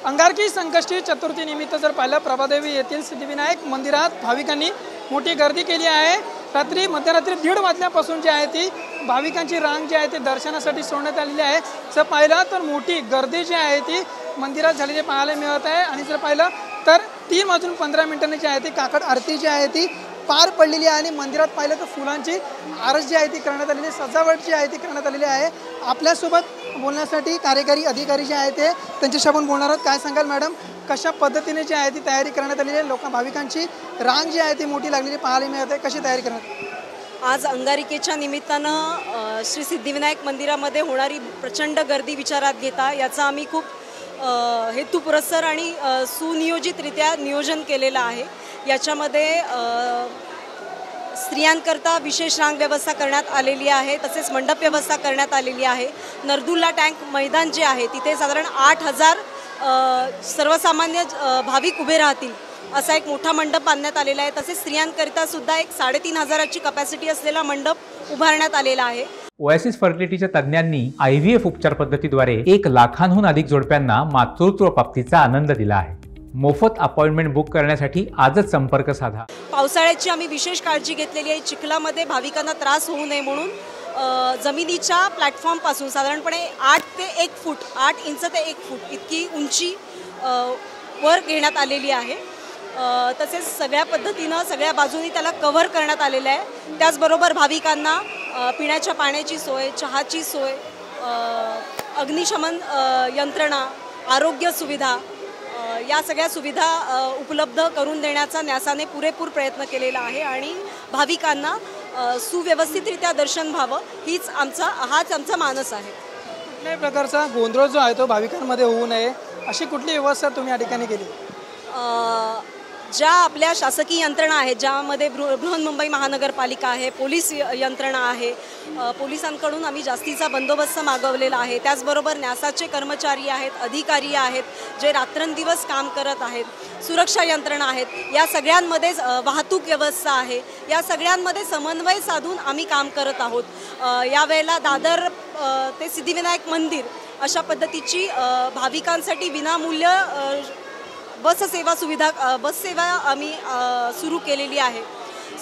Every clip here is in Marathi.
अंगारकी संकष्टी चतुर्थी निमित्त जर पाहिलं प्रभादेवी येथील सिद्धिविनायक मंदिरात भाविकांनी मोठी गर्दी केली आहे। रात्री मध्यरात्री 1:30 वाजल्यापासून जी आहे ती भाविकांची रांग जी आहे ती दर्शनासाठी सोडण्यात आलेली आहे। जर पाहिलं तर मोठी गर्दी जी आहे ती मंदिरात झालेली पाहायला मिळत आहे। आणि जर पाहिलं तर 3:15 जी आहे ती काकड आरती जी आहे ती पार पडलेली आहे। आणि मंदिरात पाहिलं तर फुलांची आरस जी आहे ती करण्यात आलेली, सजावट जी आहे ती करण्यात आलेली आहे। आपल्यासोबत बोलण्यासाठी कार्यकारी अधिकारी जे आहे ते त्यांच्याशी आपण बोलणार आहोत। काय सांगाल मॅडम, कशा पद्धतीने जी आहे ती तयारी करण्यात आलेली आहे? भाविकांची रांग जी आहे ती मोठी लागलेली पाहायला मिळत आहे, कशी तयारी करण्यात? आज अंगारिकेच्या निमित्तानं श्री सिद्धिविनायक मंदिरामध्ये होणारी प्रचंड गर्दी विचारात घेता याचा आम्ही खूप हेतुपुरस्सर आणि सुनियोजितरित्या नियोजन केलेलं आहे। याच्यामध्ये स्त्रियांकरता विशेष रांग व्यवस्था करण्यात आलेली आहे, तसेच मंडप व्यवस्था करण्यात आलेली आहे। नरदुल्ला टँक मैदान जे आहे तिथे साधारण 8,000 सर्वसामान्य भाविक उभे राहतील असा एक मोठा मंडप बांधण्यात आलेला आहे। तसेच स्त्रियांकरिता सुद्धा एक 3,500ची कॅपॅसिटी असलेला मंडप उभारण्यात आलेला आहे। ओएसिस फर्टिलिटीच्या तज्ञांनी IVF उपचार पद्धतीद्वारे 1 लाखांहून अधिक जोडप्यांना मातृत्व प्राप्तीचा आनंद दिला आहे। मोफत अपॉइंटमेंट बुक करण्यासाठी आजच संपर्क साधा। पावसाळ्याची आम्ही विशेष काळजी घेतलेली आहे। चिखलामध्ये भाविकांना त्रास होऊ नये म्हणून जमिनीच्या प्लॅटफॉर्मपासून साधारणपणे 8 ते 1 फूट 8 इंच ते 1 फूट इतकी उंची वर घेण्यात आलेली आहे। तसेच सगळ्या पद्धतीनं सगळ्या बाजूनी त्याला कव्हर करण्यात आलेलं आहे। त्याचबरोबर भाविकांना पिण्याच्या पाण्याची सोय, चहाची सोय, अग्निशमन यंत्रणा, आरोग्य सुविधा या सगळ्या सुविधा उपलब्ध करून देण्याचा न्यासाने पुरेपूर प्रयत्न केलेला आहे। आणि भाविकांना सुव्यवस्थितरित्या दर्शन व्हावं हाच आमचा मानस आहे। कुठल्याही प्रकारचा गोंधळ जो आहे तो भाविकांमध्ये होऊ नये अशी कुठली व्यवस्था तुम्ही या ठिकाणी केली? ज्या आपल्या शासकीय यंत्रणा आहेत, ज्यामध्ये बृहन्मुंबई महानगरपालिका आहे, पोलीस यंत्रणा आहे, पोलिसांकडून आम्ही जास्तीचा बंदोबस्त मागवलेला आहे। त्याचबरोबर न्यासाचे कर्मचारी आहेत, अधिकारी आहेत जे रात्रंदिवस काम करत आहेत, सुरक्षा यंत्रणा आहेत, या सगळ्यांमध्ये वाहतूक व्यवस्था आहे, या सगळ्यांमध्ये समन्वय साधून आम्ही काम करत आहोत। यावेळेला दादर ते सिद्धिविनायक मंदिर अशा पद्धतीची भाविकांसाठी विनामूल्य बस सेवा आम्ही सुरू केलेली आहे।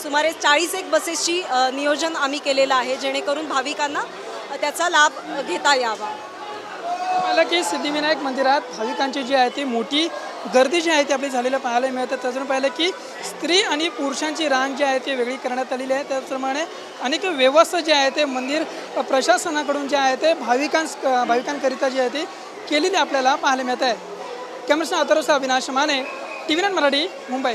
सुमारे 41 बसेसची नियोजन आम्ही केलेलं आहे जेणेकरून भाविकांना त्याचा लाभ घेता यावा। मला की सिद्धिविनायक मंदिरात भाविकांची जी आहे ती मोठी गर्दी जी आहे ती आपली झालेलं पाहायला मिळतं। त्याचबरोबर पाहिलं की स्त्री आणि पुरुषांची रांग जी आहे ती वेगळी करण्यात आलेली आहे। त्याचप्रमाणे अनेक व्यवस्था जी आहे ते मंदिर प्रशासनाकडून जे आहे ते भाविकांकरिता जी आहे ती केलेली आपल्याला पाहायला मिळत आहे। Camera Atharva Avinash Mane, TV9 Marathi, Mumbai.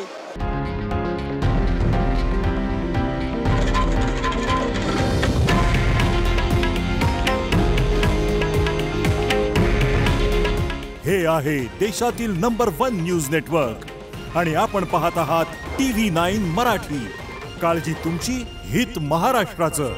हे आहे देशातील नंबर 1 न्यूज नेटवर्क आणि आपण पाहत आहात TV9 मराठी। काळजी तुमची, हित महाराष्ट्राचं।